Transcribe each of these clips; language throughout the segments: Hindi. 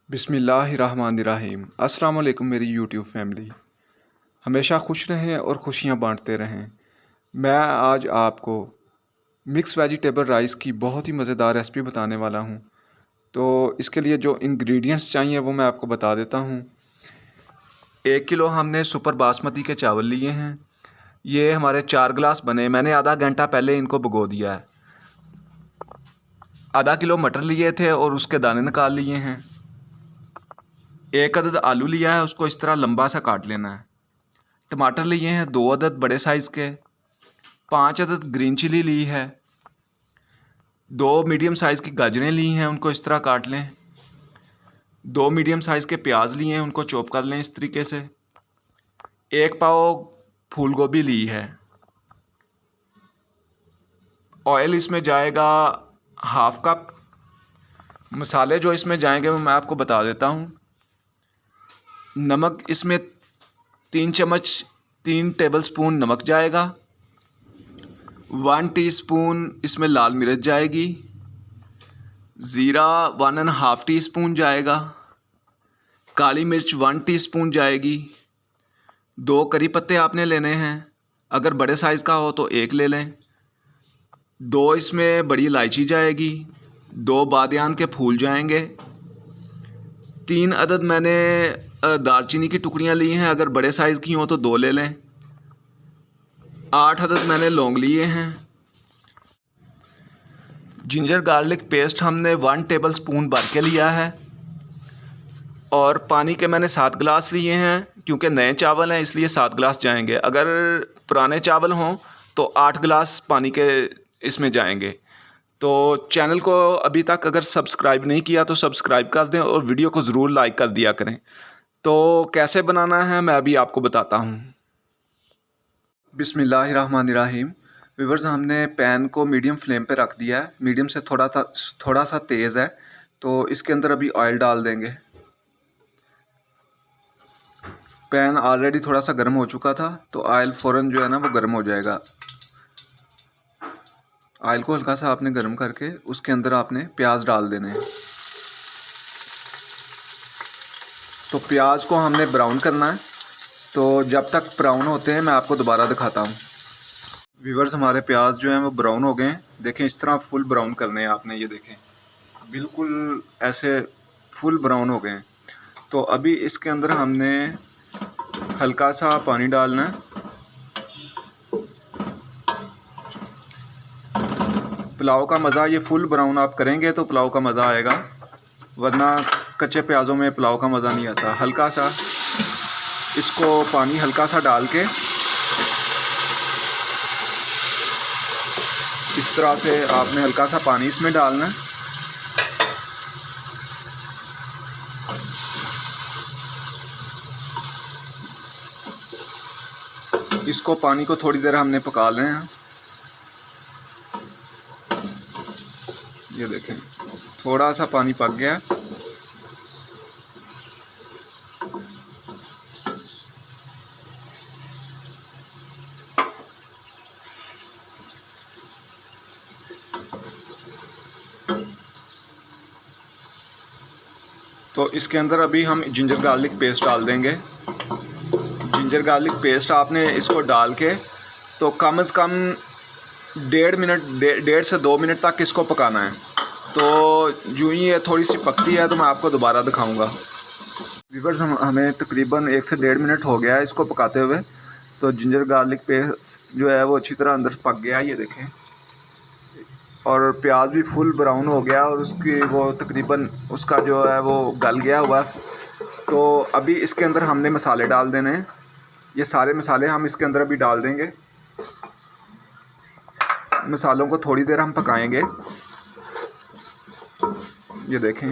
बिस्मिल्लाहिर्रहमानिर्रहीम। अस्सलाम वालेकुम मेरी यूट्यूब फैमिली। हमेशा खुश रहें और खुशियाँ बांटते रहें। मैं आज आपको मिक्स वेजिटेबल राइस की बहुत ही मज़ेदार रेसिपी बताने वाला हूँ। तो इसके लिए जो इंग्रेडिएंट्स चाहिए वो मैं आपको बता देता हूँ। 1 किलो हमने सुपर बासमती के चावल लिए हैं। ये हमारे 4 गिलास बने। मैंने आधा घंटा पहले इनको भिगो दिया है। आधा किलो मटर लिए थे और उसके दाने निकाल लिए हैं। 1 अदद आलू लिया है, उसको इस तरह लंबा सा काट लेना है। टमाटर लिए हैं 2 अदद बड़े साइज़ के। 5 अदद ग्रीन चिली ली है। 2 मीडियम साइज़ की गाजरें ली हैं, उनको इस तरह काट लें। 2 मीडियम साइज़ के प्याज लिए हैं, उनको चॉप कर लें इस तरीके से। 1 पाव फूल गोभी ली है। ऑयल इसमें जाएगा हाफ कप। मसाले जो इसमें जाएंगे वो मैं आपको बता देता हूँ। नमक इसमें 3 टेबल स्पून नमक जाएगा। 1 टीस्पून इसमें लाल मिर्च जाएगी। ज़ीरा 1.5 टीस्पून जाएगा। काली मिर्च 1 टीस्पून जाएगी। 2 करी पत्ते आपने लेने हैं, अगर बड़े साइज़ का हो तो 1 ले लें। 2 इसमें बड़ी इलायची जाएगी। 2 बादियान के फूल जाएंगे। 3 अदद मैंने दालचीनी की टुकड़ियाँ ली हैं, अगर बड़े साइज़ की हो तो 2 ले लें। 8 अदद मैंने लौंग लिए हैं। जिंजर गार्लिक पेस्ट हमने 1 टेबल स्पून भर के लिया है। और पानी के मैंने 7 गिलास लिए हैं, क्योंकि नए चावल हैं इसलिए 7 गिलास जाएंगे। अगर पुराने चावल हों तो 8 गिलास पानी के इसमें जाएंगे। तो चैनल को अभी तक अगर सब्सक्राइब नहीं किया तो सब्सक्राइब कर दें और वीडियो को ज़रूर लाइक कर दिया करें। तो कैसे बनाना है मैं अभी आपको बताता हूँ। बिस्मिल्लाहिर्रहमानिर्रहीम। व्यूअर्स, हमने पैन को मीडियम फ्लेम पे रख दिया है। मीडियम से थोड़ा सा तेज़ है। तो इसके अंदर अभी ऑयल डाल देंगे। पैन ऑलरेडी थोड़ा सा गर्म हो चुका था, तो ऑयल फ़ौरन जो है ना वो गर्म हो जाएगा। ऑयल को हल्का सा आपने गर्म करके उसके अंदर आपने प्याज डाल देने हैं। तो प्याज को हमने ब्राउन करना है। तो जब तक ब्राउन होते हैं मैं आपको दोबारा दिखाता हूँ। व्यूअर्स, हमारे प्याज जो हैं वो ब्राउन हो गए हैं। देखें, इस तरह फुल ब्राउन करने हैं आपने। ये देखें, बिल्कुल ऐसे फुल ब्राउन हो गए हैं। तो अभी इसके अंदर हमने हल्का सा पानी डालना है। पुलाव का मज़ा, ये फुल ब्राउन आप करेंगे तो पुलाव का मज़ा आएगा, वरना कच्चे प्याज़ों में पुलाव का मज़ा नहीं आता। हल्का सा इसको पानी हल्का सा डाल के इस तरह से आपने हल्का सा पानी इसमें डालना है। इसको पानी को थोड़ी देर हमने पका लेना है। ये देखें, थोड़ा सा पानी पक गया। तो इसके अंदर अभी हम जिंजर गार्लिक पेस्ट डाल देंगे। जिंजर गार्लिक पेस्ट आपने इसको डाल के तो कम से कम 1.5 से 2 मिनट तक इसको पकाना है। तो यूँ ही ये थोड़ी सी पकती है तो मैं आपको दोबारा दिखाऊंगा। व्यूअर्स, हमें तकरीबन 1 से 1.5 मिनट हो गया है इसको पकाते हुए। तो जिंजर गार्लिक पेस्ट जो है वो अच्छी तरह अंदर पक गया, ये देखें। और प्याज भी फुल ब्राउन हो गया और उसकी वो तकरीबन उसका जो है वो गल गया हुआ। तो अभी इसके अंदर हमने मसाले डाल देने हैं। ये सारे मसाले हम इसके अंदर अभी डाल देंगे। मसालों को थोड़ी देर हम पकाएंगे। ये देखें,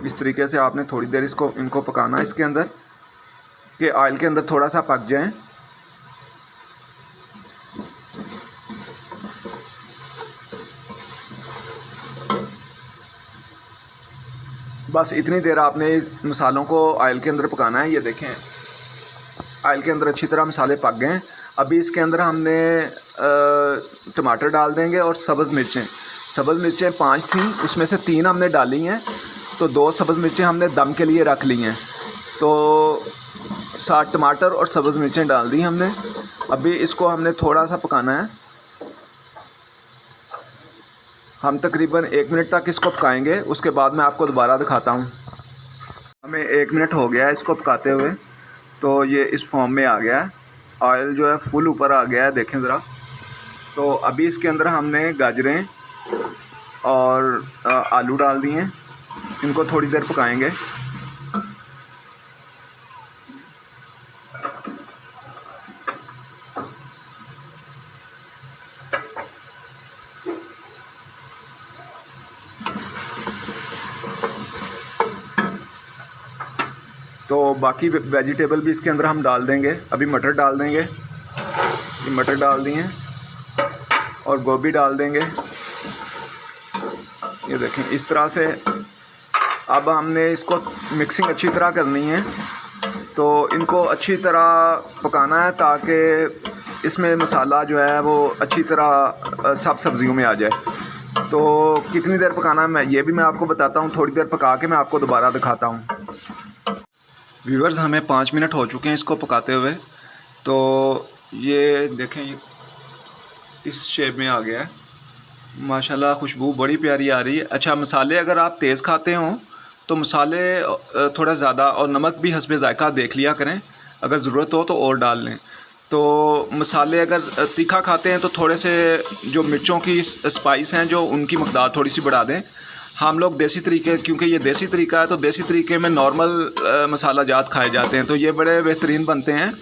इस तरीके से आपने थोड़ी देर इनको पकाना है इसके अंदर, कि ऑयल के अंदर थोड़ा सा पक जाएं। बस इतनी देर आपने मसालों को ऑयल के अंदर पकाना है। ये देखें, ऑयल के अंदर अच्छी तरह मसाले पक गए हैं। अभी इसके अंदर हमने टमाटर डाल देंगे और सब्ज़ मिर्चें 5 थी, उसमें से 3 हमने डाली हैं। तो 2 सब्ज़ मिर्चें हमने दम के लिए रख ली हैं। तो 7 टमाटर और सब्ज़ मिर्चें डाल दी हमने। अभी इसको हमने थोड़ा सा पकाना है। हम तकरीबन 1 मिनट तक इसको पकाएंगे, उसके बाद मैं आपको दोबारा दिखाता हूँ। हमें 1 मिनट हो गया है इसको पकाते हुए, तो ये इस फॉर्म में आ गया है। ऑयल जो है फुल ऊपर आ गया है, देखें ज़रा। तो अभी इसके अंदर हमने गाजरें और आलू डाल दिए हैं, इनको थोड़ी देर पकाएंगे। तो बाकी वेजिटेबल भी इसके अंदर हम डाल देंगे। अभी मटर डाल देंगे, ये मटर डाल दिए और गोभी डाल देंगे। ये देखें इस तरह से। अब हमने इसको मिक्सिंग अच्छी तरह करनी है, तो इनको अच्छी तरह पकाना है ताकि इसमें मसाला जो है वो अच्छी तरह सब सब्ज़ियों में आ जाए। तो कितनी देर पकाना है मैं भी आपको बताता हूँ। थोड़ी देर पका के मैं आपको दोबारा दिखाता हूँ। व्यूअर्स, हमें 5 मिनट हो चुके हैं इसको पकाते हुए। तो ये देखें, ये इस शेप में आ गया है माशाल्लाह। खुशबू बड़ी प्यारी आ रही है। अच्छा, मसाले अगर आप तेज़ खाते हो तो मसाले थोड़ा ज़्यादा, और नमक भी हस्बे ज़ायक़ा देख लिया करें, अगर ज़रूरत हो तो और डाल लें। तो मसाले अगर तीखा खाते हैं तो थोड़े से जो मिर्चों की स्पाइस हैं जो उनकी मकदार थोड़ी सी बढ़ा दें। हम लोग देसी तरीके, क्योंकि ये देसी तरीका है तो देसी तरीके में नॉर्मल मसाला जात खाए जाते हैं, तो ये बड़े बेहतरीन बनते हैं।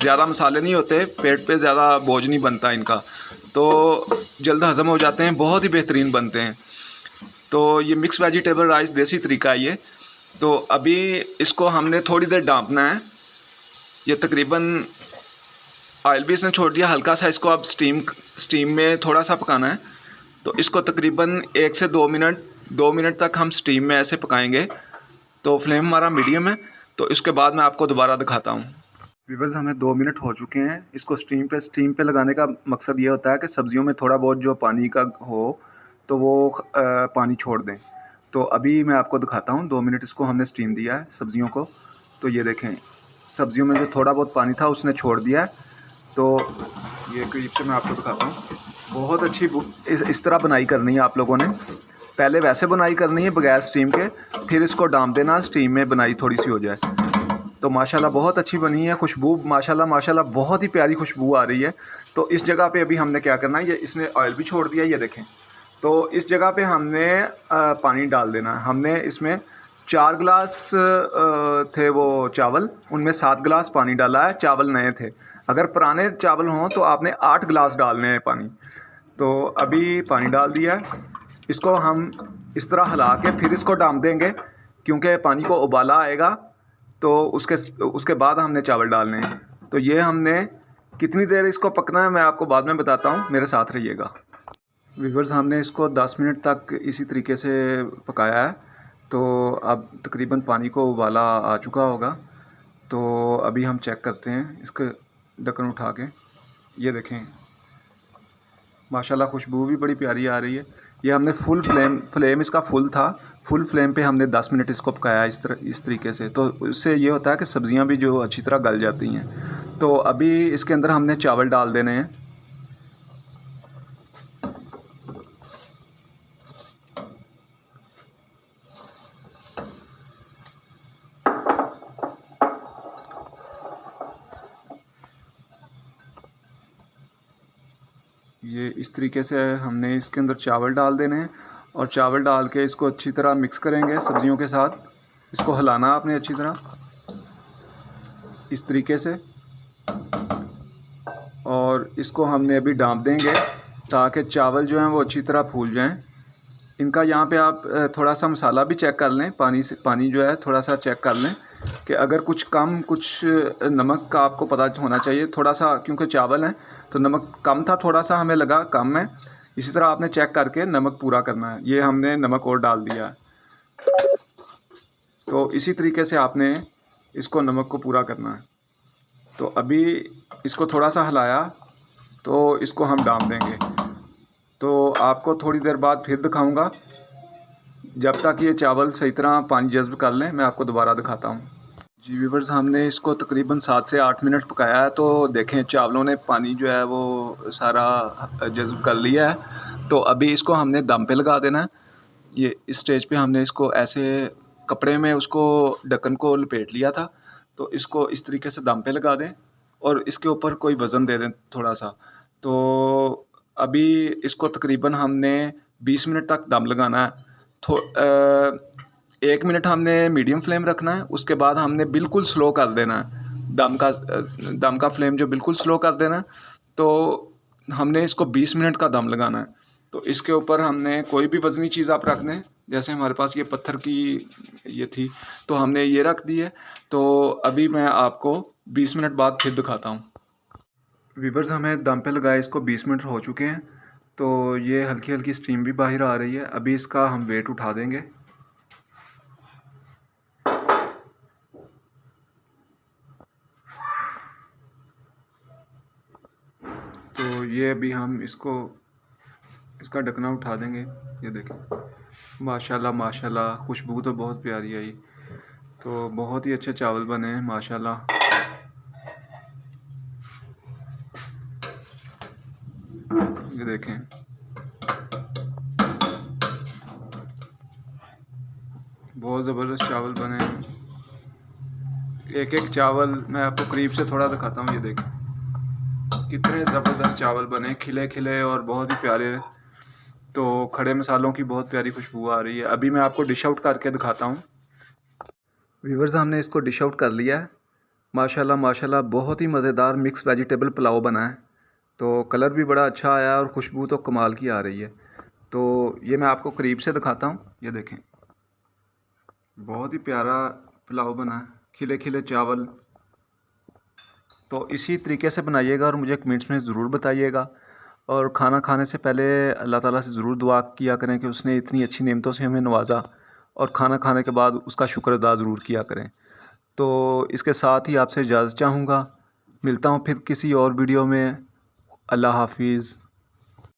ज़्यादा मसाले नहीं होते, पेट पे ज़्यादा बोझ नहीं बनता इनका, तो जल्द हज़म हो जाते हैं, बहुत ही बेहतरीन बनते हैं। तो ये मिक्स वेजिटेबल राइस देसी तरीका है ये। तो अभी इसको हमने थोड़ी देर डांपना है। ये तकरीबन ऑयल भी इसने छोड़ दिया हल्का सा। इसको अब स्टीम में थोड़ा सा पकाना है। तो इसको तकरीबन 1 से 2 मिनट तक हम स्टीम में ऐसे पकाएंगे। तो फ्लेम हमारा मीडियम है। तो इसके बाद मैं आपको दोबारा दिखाता हूँ। व्यूअर्स, हमें 2 मिनट हो चुके हैं। इसको स्टीम पे लगाने का मकसद ये होता है कि सब्ज़ियों में थोड़ा बहुत जो पानी का हो तो वो पानी छोड़ दें। तो अभी मैं आपको दिखाता हूँ। 2 मिनट इसको हमने स्टीम दिया है सब्ज़ियों को। तो ये देखें, सब्ज़ियों में जो थोड़ा बहुत पानी था उसने छोड़ दिया है। तो ये करीब से मैं आपको दिखाता हूँ। बहुत अच्छी इस तरह बनाई करनी है आप लोगों ने। पहले वैसे बनाई करनी है बगैर स्टीम के, फिर इसको डाम देना स्टीम में, बनाई थोड़ी सी हो जाए। तो माशाल्लाह बहुत अच्छी बनी है। खुशबू माशाल्लाह बहुत ही प्यारी खुशबू आ रही है। तो इस जगह पे अभी हमने क्या करना है, ये इसने ऑयल भी छोड़ दिया, ये देखें। तो इस जगह पे हमने पानी डाल देना है। हमने इसमें 4 गिलास थे वो चावल, उनमें 7 गिलास पानी डाला है। चावल नए थे, अगर पुराने चावल हों तो आपने 8 गिलास डालने हैं पानी। तो अभी पानी डाल दिया है। इसको हम इस तरह हिला के फिर इसको डाम देंगे, क्योंकि पानी को उबाला आएगा तो उसके बाद हमने चावल डालने हैं। तो ये हमने कितनी देर इसको पकना है मैं आपको बाद में बताता हूँ, मेरे साथ रहिएगा। व्यूअर्स, हमने इसको 10 मिनट तक इसी तरीके से पकाया है। तो अब तकरीबन पानी को उबाला आ चुका होगा। तो अभी हम चेक करते हैं, इसके ढक्कन उठा के। ये देखें माशाल्लाह खुशबू भी बड़ी प्यारी आ रही है। ये हमने फुल फ्लेम इसका फुल था। फुल फ्लेम पे हमने 10 मिनट इसको पकाया इस तरीके से। तो उससे ये होता है कि सब्ज़ियां भी जो अच्छी तरह गल जाती हैं। तो अभी इसके अंदर हमने चावल डाल देने हैं। ये इस तरीके से हमने इसके अंदर चावल डाल देने हैं, और चावल डाल के इसको अच्छी तरह मिक्स करेंगे सब्ज़ियों के साथ। इसको हिलाना आपने अच्छी तरह इस तरीके से, और इसको हमने अभी डांप देंगे ताकि चावल जो हैं वो अच्छी तरह फूल जाएं। इनका यहाँ पे आप थोड़ा सा मसाला भी चेक कर लें, पानी जो है थोड़ा सा चेक कर लें कि अगर कुछ कम, कुछ नमक का आपको पता होना चाहिए थोड़ा सा, क्योंकि चावल हैं तो नमक कम था, थोड़ा सा हमें लगा कम है। इसी तरह आपने चेक करके नमक पूरा करना है। ये हमने नमक और डाल दिया है। तो इसी तरीके से आपने इसको नमक को पूरा करना है। तो अभी इसको थोड़ा सा हिलाया तो इसको हम डाल देंगे। तो आपको थोड़ी देर बाद फिर दिखाऊंगा। जब तक ये चावल सही तरह पानी जज़्ब कर लें मैं आपको दोबारा दिखाता हूँ। जी व्यूअर्स, हमने इसको तकरीबन 7 से 8 मिनट पकाया है। तो देखें चावलों ने पानी जो है वो सारा जज़्ब कर लिया है। तो अभी इसको हमने दम पे लगा देना है। ये इस स्टेज पे हमने इसको ऐसे कपड़े में उसको ढक्कन को लपेट लिया था। तो इसको इस तरीके से दम पे लगा दें और इसके ऊपर कोई वज़न दे दें थोड़ा सा। तो अभी इसको तकरीबन हमने 20 मिनट तक दम लगाना है। 1 मिनट हमने मीडियम फ्लेम रखना है, उसके बाद हमने बिल्कुल स्लो कर देना है। दम का फ्लेम जो बिल्कुल स्लो कर देना है। तो हमने इसको 20 मिनट का दम लगाना है। तो इसके ऊपर हमने कोई भी वज़नी चीज़ आप रख दें, जैसे हमारे पास ये पत्थर की ये थी तो हमने ये रख दी है। तो अभी मैं आपको 20 मिनट बाद फिर दिखाता हूँ। व्यूअर्स, हमें दम पे लगाए इसको 20 मिनट हो चुके हैं। तो ये हल्की हल्की स्टीम भी बाहर आ रही है। अभी इसका हम वेट उठा देंगे। तो ये अभी हम इसका ढकना उठा देंगे। ये देखें माशाल्लाह माशाल्लाह, खुशबू तो बहुत प्यारी आई। तो बहुत ही अच्छे चावल बने हैं माशाल्लाह। ये देखें बहुत ज़बरदस्त चावल बने हैं। एक एक चावल मैं आपको करीब से थोड़ा दिखाता हूँ। ये देखें कितने ज़बरदस्त चावल बने, खिले खिले और बहुत ही प्यारे। तो खड़े मसालों की बहुत प्यारी खुशबू आ रही है। अभी मैं आपको डिश आउट करके दिखाता हूँ। व्यूअर्स, हमने इसको डिश आउट कर लिया है। माशाल्लाह माशाल्लाह, बहुत ही मज़ेदार मिक्स वेजिटेबल पुलाव बना है। तो कलर भी बड़ा अच्छा आया और खुशबू तो कमाल की आ रही है। तो ये मैं आपको करीब से दिखाता हूँ। ये देखें बहुत ही प्यारा पुलाव बना है, खिले खिले चावल। तो इसी तरीके से बनाइएगा और मुझे कमेंट्स में ज़रूर बताइएगा। और खाना खाने से पहले अल्लाह ताला से ज़रूर दुआ किया करें कि उसने इतनी अच्छी नेमतों से हमें नवाजा, और खाना खाने के बाद उसका शुक्र अदा ज़रूर किया करें। तो इसके साथ ही आपसे इजाज़त चाहूँगा। मिलता हूँ फिर किसी और वीडियो में। अल्लाह हाफिज़।